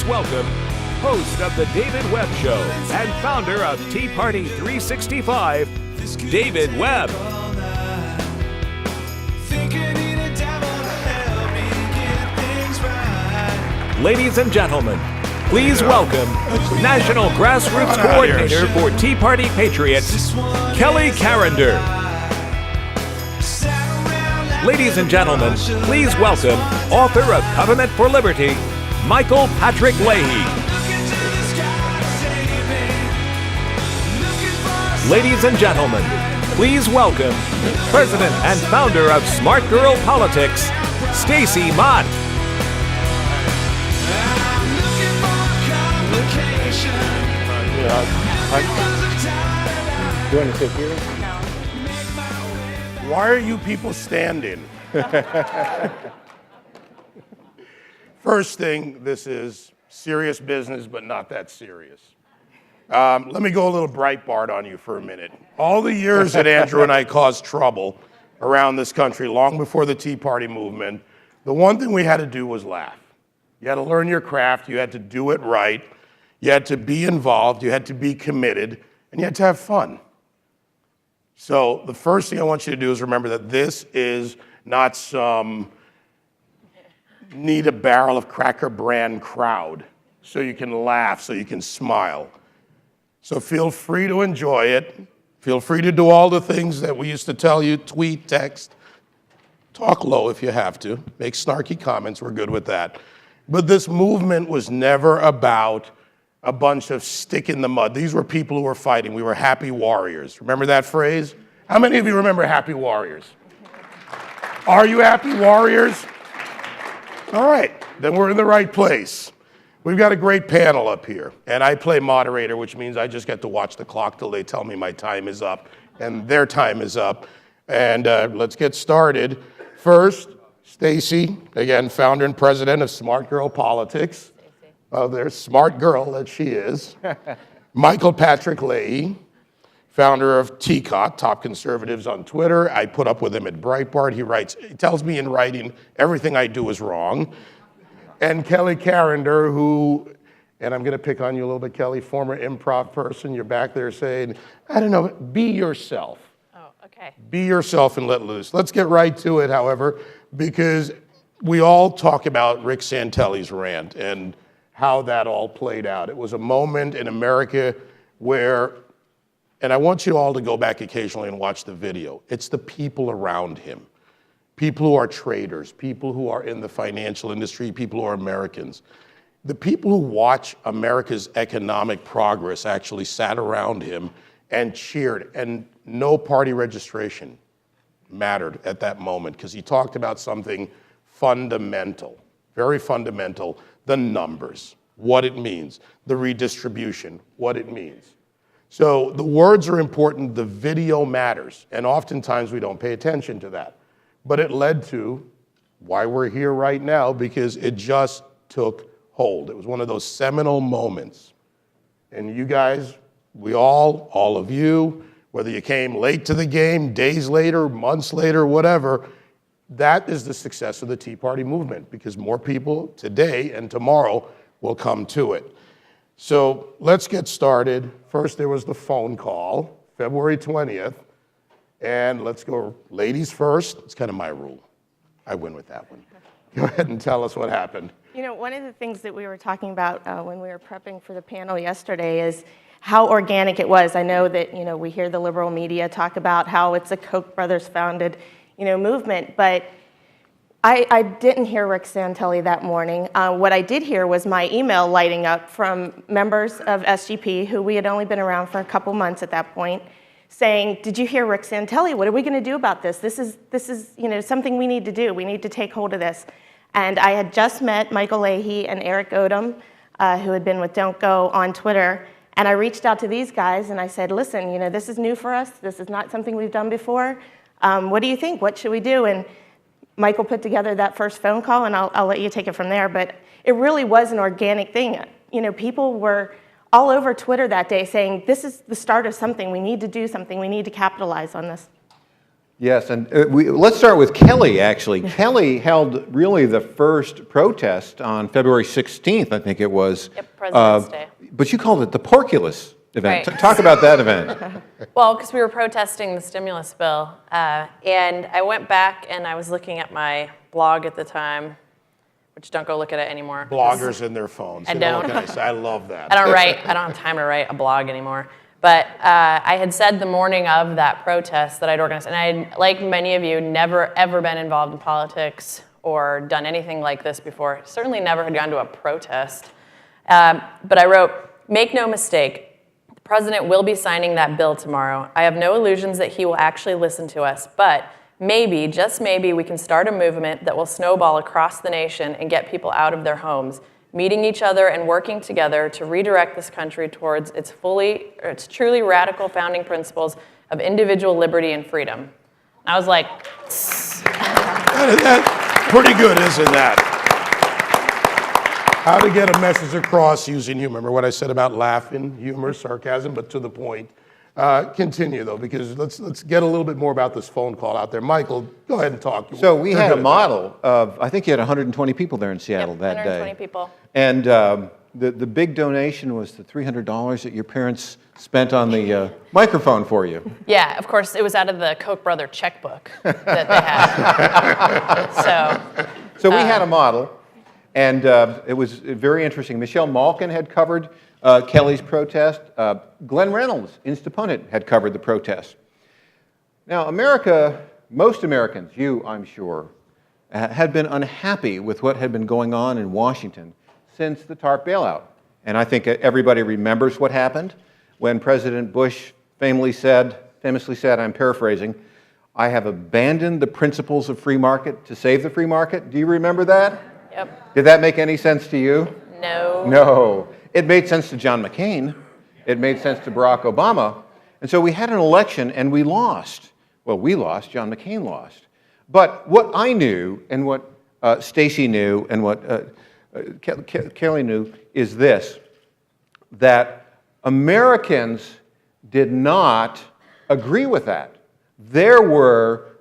please welcome host of The David Webb Show and founder of Tea Party 365, David Webb. Ladies and gentlemen, please welcome National Grassroots Coordinator for Tea Party Patriots, Kelly Carrender. Ladies and gentlemen, please welcome author of Covenant for Liberty, Michael Patrick Leahy. Ladies and gentlemen, please welcome President and founder of Smart Girl Politics, Stacey Mott. You want to sit here? Why are you people standing? First thing, this is serious business, but not that serious. Let me go a little Breitbart on you for a minute. All the years that Andrew and I caused trouble around this country, long before the Tea Party movement, the one thing we had to do was laugh. You had to learn your craft, you had to do it right, you had to be involved, you had to be committed, and you had to have fun. So the first thing I want you to do is remember that this is not some need a barrel of Cracker Brand crowd, so you can laugh, so you can smile. So feel free to enjoy it. Feel free to do all the things that we used to tell you, tweet, text, talk low if you have to, make snarky comments, we're good with that. But this movement was never about a bunch of stick in the mud. These were people who were fighting. We were happy warriors. Remember that phrase? How many of you remember happy warriors? Are you happy warriors? All right, then we're in the right place. We've got a great panel up here, and I play moderator, which means I just get to watch the clock till they tell me my time is up, and their time is up. And let's get started. First, Stacey, again, founder and president of Smart Girl Politics. Oh, there's smart girl that she is. Michael Patrick Leahy, founder of TCOT, Top Conservatives on Twitter. I put up with him at Breitbart. He tells me in writing everything I do is wrong. And Kelly Carrender, who, and I'm going to pick on you a little bit, Kelly, former improv person. You're back there saying, I don't know, be yourself. Oh, okay. Be yourself and let loose. Let's get right to it, however, because we all talk about Rick Santelli's rant and how that all played out. It was a moment in America where, and I want you all to go back occasionally and watch the video. It's the people around him. People who are traders, people who are in the financial industry, people who are Americans. The people who watch America's economic progress actually sat around him and cheered, and no party registration mattered at that moment because he talked about something fundamental, very fundamental, the numbers, what it means, the redistribution, what it means. So the words are important, the video matters, and oftentimes we don't pay attention to that. But it led to why we're here right now, because it just took hold. It was one of those seminal moments. And you guys, we all of you, whether you came late to the game, days later, months later, whatever, that is the success of the Tea Party movement, because more people today and tomorrow will come to it. So let's get started. First, there was the phone call, February 20th. And let's go ladies first. It's kind of my rule. I win with that one. Go ahead and tell us what happened. You know, one of the things that we were talking about when we were prepping for the panel yesterday is how organic it was. I know that, you know, we hear the liberal media talk about how it's a Koch brothers founded, you know, movement, but I didn't hear Rick Santelli that morning. What I did hear was my email lighting up from members of SGP who we had only been around for a couple months at that point, saying, did you hear Rick Santelli? What are we going to do about this? This is you know, something we need to do. We need to take hold of this. And I had just met Michael Leahy and Eric Odom, who had been with Don't Go on Twitter. And I reached out to these guys and I said, listen, you know, this is new for us. This is not something we've done before. What do you think? What should we do? And Michael put together that first phone call, and I'll let you take it from there. But it really was an organic thing. You know, people were all over Twitter that day saying, this is the start of something. We need to do something. We need to capitalize on this. Yes, and let's start with Kelly, actually. Kelly held really the first protest on February 16th, I think it was. Yep, President's Day. But you called it the Porculus event. Right. Talk about that event. Well, because we were protesting the stimulus bill, and I went back and I was looking at my blog at the time, which don't go look at it anymore. Bloggers and their phones. I You know don't. what can I say? I love that. I don't have time to write a blog anymore. But I had said the morning of that protest that I'd organized, and I had, like many of you, never ever been involved in politics or done anything like this before. Certainly never had gone to a protest. But I wrote, "Make no mistake, the president will be signing that bill tomorrow. I have no illusions that he will actually listen to us, but maybe, just maybe, we can start a movement that will snowball across the nation and get people out of their homes, meeting each other and working together to redirect this country towards its truly radical founding principles of individual liberty and freedom." I was like, That's pretty good, isn't that? How to get a message across using humor. Remember what I said about laughing, humor, sarcasm, but to the point. Continue, though, because let's get a little bit more about this phone call out there. Michael, go ahead and talk. So we had a model of, I think you had 120 people there in Seattle that day. 120 people. And the big donation was the $300 that your parents spent on the microphone for you. Yeah, of course, it was out of the Koch brother checkbook that they had. So we had a model, and it was very interesting. Michelle Malkin had covered Kelly's protest. Glenn Reynolds, Instapundit, had covered the protest. Now, most Americans, you, I'm sure, had been unhappy with what had been going on in Washington since the TARP bailout. And I think everybody remembers what happened when President Bush famously said, I'm paraphrasing, "I have abandoned the principles of free market to save the free market." Do you remember that? Yep. Did that make any sense to you? No. No. It made sense to John McCain. It made sense to Barack Obama. And so we had an election and we lost. Well, we lost, John McCain lost. But what I knew and what Stacey knew and what Kelly knew is this, that Americans did not agree with that. There were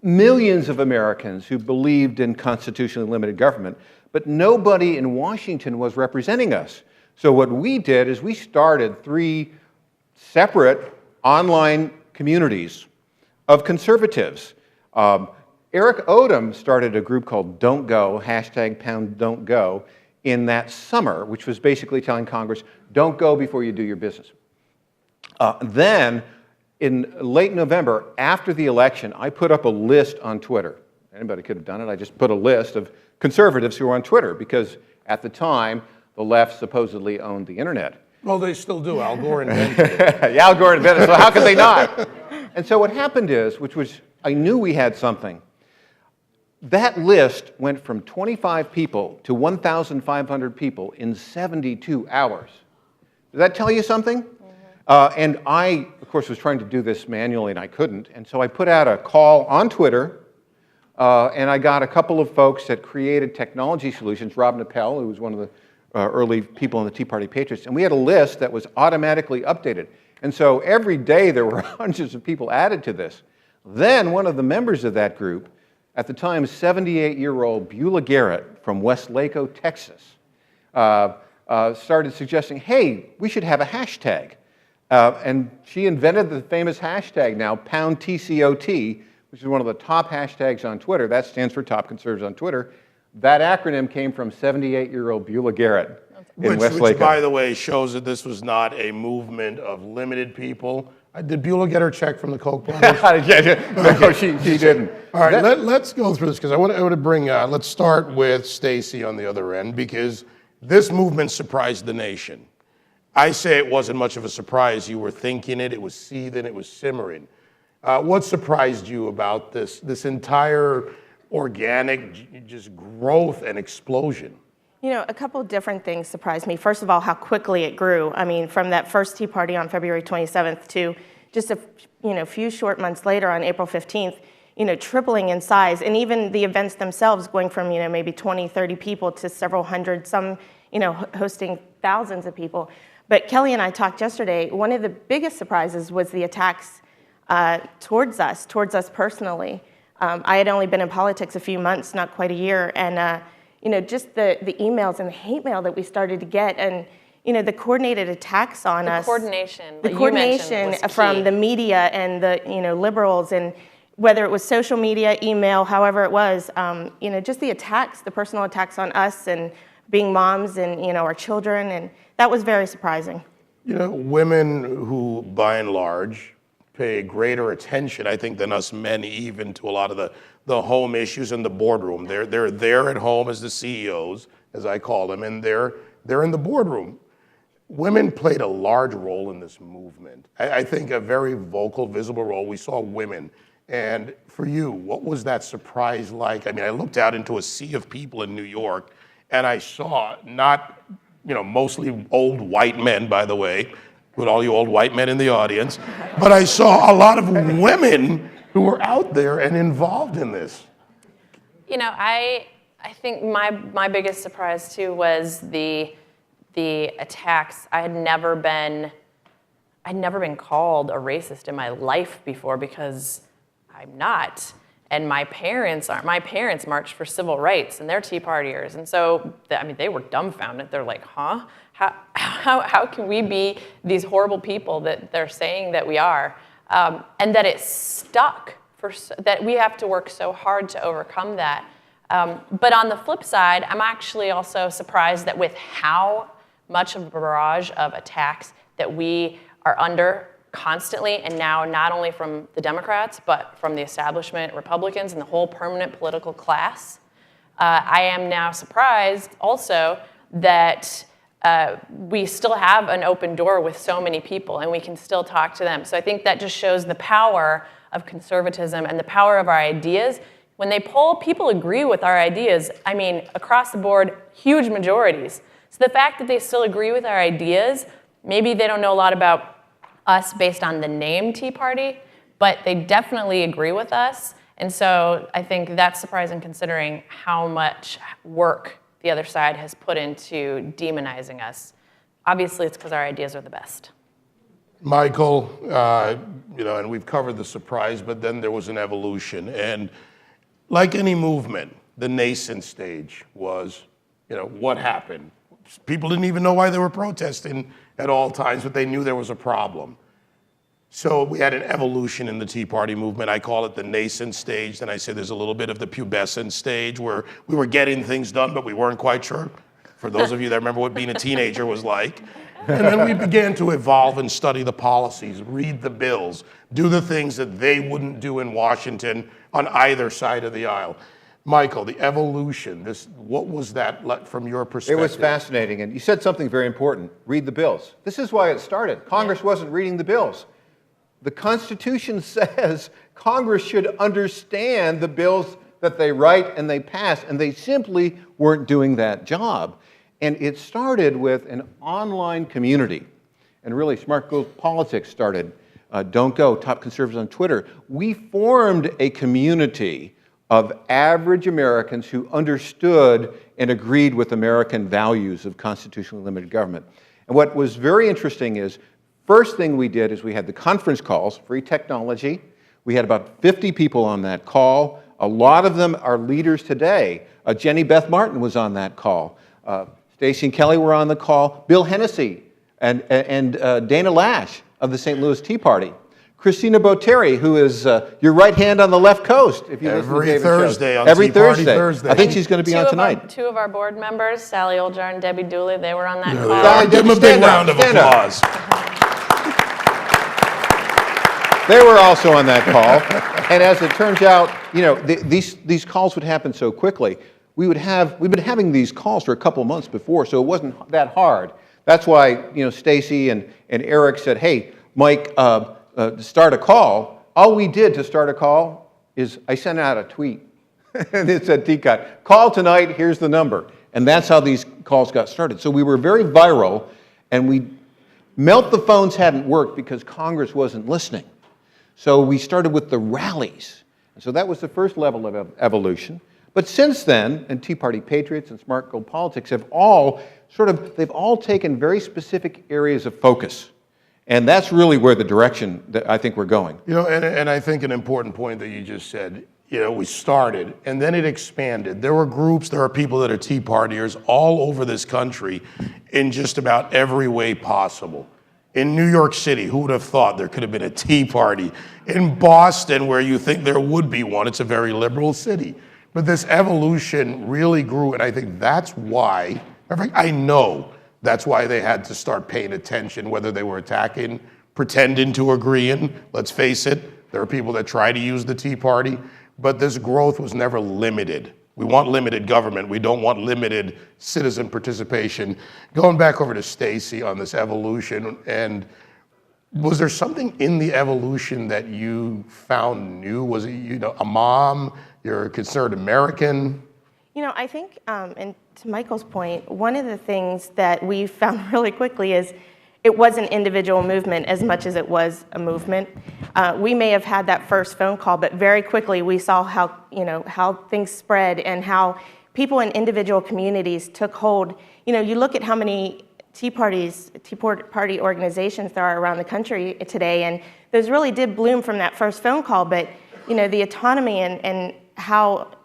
millions of Americans who believed in constitutionally limited government, but nobody in Washington was representing us. So what we did is we started 3 separate online communities of conservatives. Eric Odom started a group called Don't Go, #Don'tGo, in that summer, which was basically telling Congress, don't go before you do your business. Then, in late November, after the election, I put up a list on Twitter. Anybody could have done it. I just put a list of conservatives who were on Twitter, because at the time, the left supposedly owned the internet. Well, they still do. Al Gore invented it. Yeah, Al Gore invented it, so how could they not? And so what happened is, I knew we had something. That list went from 25 people to 1,500 people in 72 hours. Does that tell you something? Mm-hmm. And I, of course, was trying to do this manually, and I couldn't. And so I put out a call on Twitter, and I got a couple of folks that created technology solutions, Rob Nappel, who was one of the early people in the Tea Party Patriots, and we had a list that was automatically updated. And so every day there were hundreds of people added to this. Then one of the members of that group, at the time 78-year-old Beulah Garrett from Westlaco, Texas, started suggesting, hey, we should have a hashtag. And she invented the famous hashtag now, #TCOT, which is one of the top hashtags on Twitter. That stands for Top Conservatives on Twitter. That acronym came from 78-year-old Beulah Garrett in Westlaco. Which, by the way, shows that this was not a movement of limited people. Did Beulah get her check from the Koch brothers? No, she didn't. All right, let's go through this, because I want to bring, let's start with Stacey on the other end, because this movement surprised the nation. I say it wasn't much of a surprise. You were thinking it was seething, it was simmering. What surprised you about this entire organic just growth and explosion? You know, a couple of different things surprised me. First of all, how quickly it grew. I mean, from that first Tea Party on February 27th to just a few short months later on April 15th, tripling in size, and even the events themselves going from, maybe 20, 30 people to several hundred, some, hosting thousands of people. But Kelly and I talked yesterday, one of the biggest surprises was the attacks towards us personally. I had only been in politics a few months, not quite a year, and just the emails and the hate mail that we started to get, and the coordinated attacks on us. Coordination. The coordination from the media and the liberals, and whether it was social media, email, however it was, just the attacks, the personal attacks on us and being moms and our children, and that was very surprising. Women who, by and large, pay greater attention, I think, than us men even to a lot of the home issues in the boardroom. They're there at home as the CEOs, as I call them, and they're in the boardroom. Women played a large role in this movement. I think a very vocal, visible role. We saw women. And for you, what was that surprise like? I mean, I looked out into a sea of people in New York, and I saw not, mostly old white men, by the way, with all you old white men in the audience, but I saw a lot of women who were out there and involved in this. I think my biggest surprise too was the attacks. I'd never been called a racist in my life before, because I'm not. And my parents aren't. My parents marched for civil rights, and they're Tea Partiers. And so, they were dumbfounded. They're like, huh? How can we be these horrible people that they're saying that we are? And that it stuck, that we have to work so hard to overcome that. But on the flip side, I'm actually also surprised that with how much of a barrage of attacks that we are under constantly, and now not only from the Democrats, but from the establishment Republicans and the whole permanent political class. I am now surprised also that we still have an open door with so many people, and we can still talk to them. So I think that just shows the power of conservatism and the power of our ideas. When they poll, people agree with our ideas. Across the board, huge majorities. So the fact that they still agree with our ideas, maybe they don't know a lot about us based on the name Tea Party, but they definitely agree with us. And so I think that's surprising, considering how much work the other side has put into demonizing us. Obviously, it's because our ideas are the best. Michael, and we've covered the surprise, but then there was an evolution. And like any movement, the nascent stage was, what happened? People didn't even know why they were protesting at all times, but they knew there was a problem. So we had an evolution in the Tea Party movement. I call it the nascent stage. Then I say there's a little bit of the pubescent stage, where we were getting things done, but we weren't quite sure. For those of you that remember what being a teenager was like. And then we began to evolve and study the policies, read the bills, do the things that they wouldn't do in Washington on either side of the aisle. Michael, the evolution, what was that like from your perspective? It was fascinating, and you said something very important, read the bills. This is why it started. Congress wasn't reading the bills. The Constitution says Congress should understand the bills that they write and they pass, and they simply weren't doing that job. And it started with an online community, and really Smart Girl Politics started, Don't Go, Top Conservatives on Twitter. We formed a community of average Americans who understood and agreed with American values of constitutionally limited government. And what was very interesting is, first thing we did is we had the conference calls, free technology. We had about 50 people on that call. A lot of them are leaders today. Jenny Beth Martin was on that call. Stacey and Kelly were on the call. Bill Hennessy and Dana Lash of the St. Louis Tea Party. Christina Botteri, who is your right hand on the left coast. If you every Thursday on every Tea Party Thursday. I think she's going to be on tonight. Two of our board members, Sally Oljar and Debbie Dooley, they were on that call. Yeah, give them a big round of applause. They were also on that call. And as it turns out, these calls would happen so quickly. We've been having these calls for a couple months before, so it wasn't that hard. That's why, Stacey and Eric said, hey, Mike, start a call. All we did to start a call is I sent out a tweet. And it said, TCOT, call tonight, here's the number. And that's how these calls got started. So we were very viral, and Melt the Phones hadn't worked because Congress wasn't listening. So we started with the rallies. And so that was the first level of evolution. But since then, and Tea Party Patriots and Smart Girl Politics have all they've all taken very specific areas of focus. And that's really where the direction that I think we're going. You know, and I think an important point that you just said, you know, we started and then it expanded. There are people that are Tea Partiers all over this country in just about every way possible. In New York City, who would have thought there could have been a Tea Party? In Boston, where you think there would be one, it's a very liberal city. But this evolution really grew, and I think that's why, in fact, I know that's why they had to start paying attention, whether they were attacking, pretending to agreeing. Let's face it, there are people that try to use the Tea Party, but this growth was never limited. We want limited government. We don't want limited citizen participation. Going back over to Stacy on this evolution, and was there something in the evolution that you found new? Was it, you know, a mom, you're a concerned American? You know, I think, and to Michael's point, one of the things that we found really quickly is it was an individual movement as much as it was a movement. We may have had that first phone call, but very quickly we saw how things spread and how people in individual communities took hold. You know, you look at how many Tea Party organizations there are around the country today, and those really did bloom from that first phone call. But you know, the autonomy and how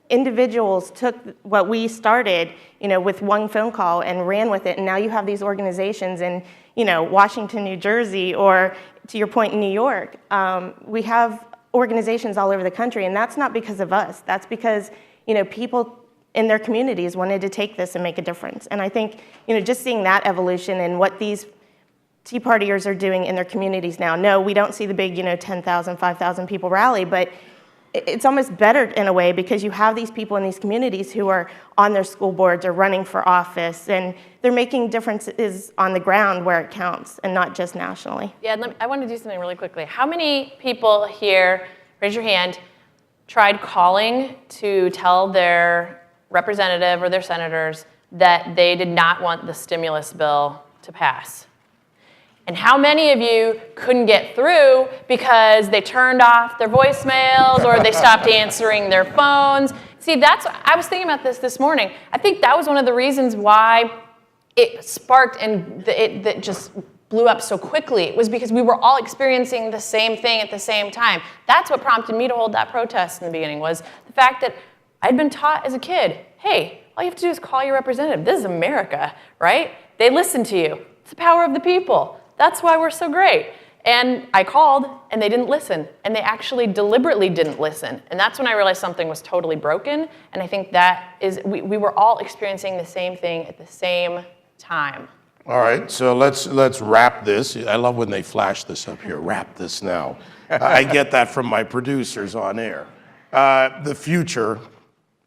individuals took what we started, you know, with one phone call and ran with it, and now you have these organizations in, you know, Washington, New Jersey, or to your point, in New York. We have organizations all over the country, and that's not because of us. That's because, you know, people in their communities wanted to take this and make a difference. And I think, you know, just seeing that evolution and what these Tea Partiers are doing in their communities now. No, we don't see the big, you know, 10,000, 5,000 people rally, but it's almost better in a way because you have these people in these communities who are on their school boards or running for office, and they're making differences on the ground where it counts and not just nationally. Yeah, I want to do something really quickly. How many people here, raise your hand, tried calling to tell their representative or their senators that they did not want the stimulus bill to pass? And how many of you couldn't get through because they turned off their voicemails or they stopped answering their phones? See, I was thinking about this morning. I think that was one of the reasons why it sparked and it just blew up so quickly. It was because we were all experiencing the same thing at the same time. That's what prompted me to hold that protest in the beginning, was the fact that I'd been taught as a kid, hey, all you have to do is call your representative. This is America, right? They listen to you. It's the power of the people. That's why we're so great. And I called, and they didn't listen. And they actually deliberately didn't listen. And that's when I realized something was totally broken. And I think that is, we were all experiencing the same thing at the same time. All right, so let's wrap this. I love when they flash this up here. Wrap this now. I get that from my producers on air. The future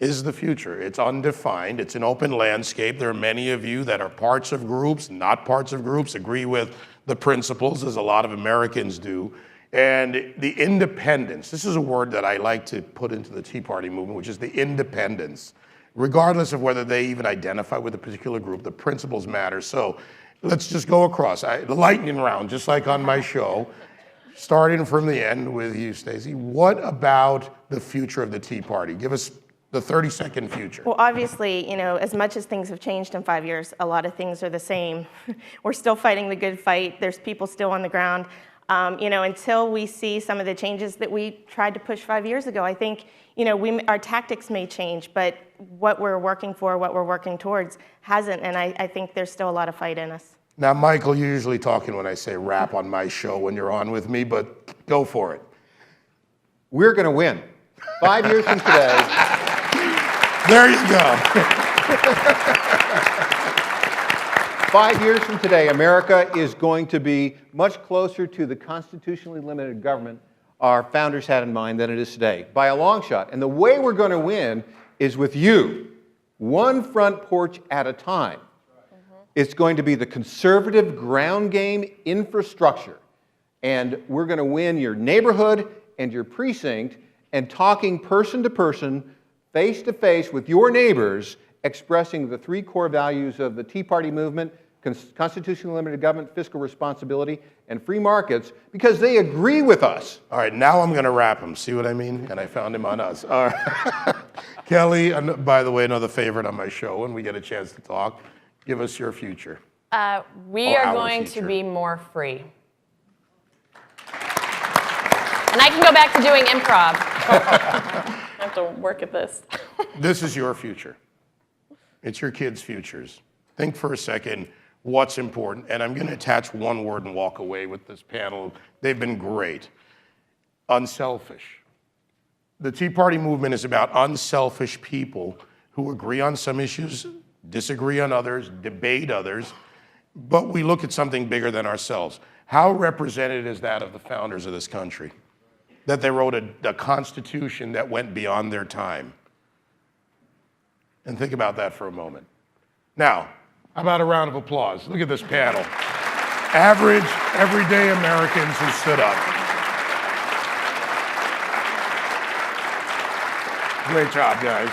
is the future. It's undefined. It's an open landscape. There are many of you that are parts of groups, not parts of groups, agree with the principles, as a lot of Americans do. And the independence, this is a word that I like to put into the Tea Party movement, which is the independence. Regardless of whether they even identify with a particular group, the principles matter. So let's just go across. The lightning round, just like on my show, starting from the end with you, Stacey. What about the future of the Tea Party? Give us the 30-second future. Well, obviously, you know, as much as things have changed in 5 years, a lot of things are the same. We're still fighting the good fight. There's people still on the ground. You know, until we see some of the changes that we tried to push 5 years ago, I think, you know, our tactics may change, but what we're working for, what we're working towards hasn't, and I think there's still a lot of fight in us. Now, Michael, you're usually talking when I say rap on my show when you're on with me, but go for it. We're going to win. 5 years from today. There you go. 5 years from today, America is going to be much closer to the constitutionally limited government our founders had in mind than it is today, by a long shot. And the way we're going to win is with you, one front porch at a time. It's going to be the conservative ground game infrastructure. And we're going to win your neighborhood and your precinct, and talking person to person, face to face with your neighbors, expressing the three core values of the Tea Party movement: constitutionally limited government, fiscal responsibility, and free markets, because they agree with us. All right, now I'm going to wrap him. See what I mean? And I found him on us. All right. Kelly, by the way, another favorite on my show when we get a chance to talk. Give us your future. We Or are our going to future. be more free. And I can go back to doing improv. I have to work at this. This is your future. It's your kids' futures. Think for a second what's important. And I'm going to attach one word and walk away with this panel. They've been great. Unselfish. The Tea Party movement is about unselfish people who agree on some issues, disagree on others, debate others, but we look at something bigger than ourselves. How represented is that of the founders of this country? That they wrote a constitution that went beyond their time. And think about that for a moment. Now, how about a round of applause? Look at this panel. Average, everyday Americans who stood up. Great job, guys.